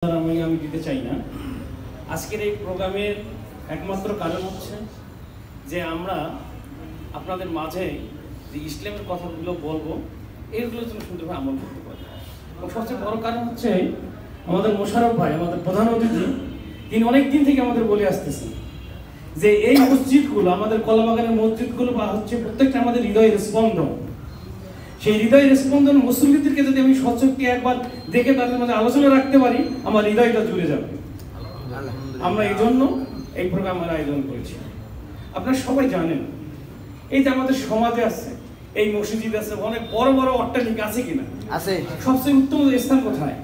আমি দিতে চাই না। আজকের এই প্রোগ্রামের একমাত্র কারণ হচ্ছে যে আমরা আপনাদের মাঝে যে ইসলামের কথাগুলো বলবো এগুলো যেন সুন্দরভাবে আমল করতে পারি। এবং সবচেয়ে বড় কারণ হচ্ছে আমাদের মোশাররফ ভাই, আমাদের প্রধান অতিথি, তিনি অনেক দিন থেকে আমাদের বলে আসতেছেন যে এই মসজিদগুলো, আমাদের কলাবাগানের মসজিদগুলো বা হচ্ছে প্রত্যেকটা আমাদের হৃদয়ের স্পন্দন। সেই হৃদয়ের স্পন্দন মুসলিমদেরকে যদি আমি সচক্ষে একবার দেখে তাদের মাঝে আলোচনা রাখতে পারি, আমার হৃদয়টা জুড়ে যাবে। আমরা এই জন্য এই প্রোগ্রামের আয়োজন করেছি। আপনারা সবাই জানেন এই যে আমাদের সমাজে আছে, এই মসজিদ আছে, অনেক বড় বড় অট্টালিকা আছে কিনা? আছে। সবচেয়ে উত্তম স্থান কোথায়?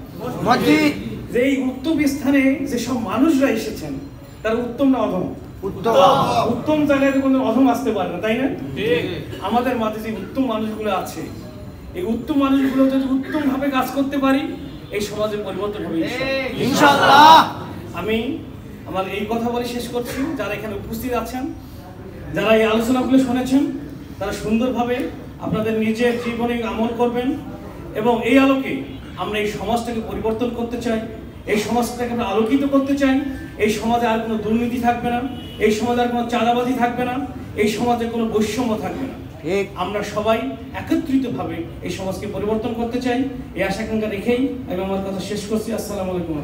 মসজিদ। যে এই উত্তম স্থানে যে সব মানুষরা এসেছেন তারা উত্তম না অধম? উত্তম জায়গায় তো কোনো অধম আসতে পারে না, তাই না? আমাদের মাঝে যে উত্তম মানুষগুলো আছে, এই উত্তম মানুষগুলো যদি উত্তম ভাবে কাজ করতে পারি, এই সমাজের পরিবর্তন হবে ইনশাআল্লাহ। আমি আমার এই কথা বলে শেষ করছি। যারা এখানে উপস্থিত আছেন, যারা এই আলোচনাগুলো শুনেছেন, তারা সুন্দরভাবে আপনাদের নিজের জীবনে আমল করবেন এবং এই আলোকে আমরা এই সমাজটাকে পরিবর্তন করতে চাই, এই সমাজটাকে আমরা আলোকিত করতে চাই। এই সমাজে আর কোনো দুর্নীতি থাকবে না, এই সমাজে আর কোনো চাঁদাবাজি থাকবে না, এই সমাজে কোনো বৈষম্য থাকবে না। আমরা সবাই একত্রিতভাবে এই সমাজকে পরিবর্তন করতে চাই। এই আশা আকাঙ্ক্ষা রেখেই আমি আমার কথা শেষ করছি। আসসালামু আলাইকুম।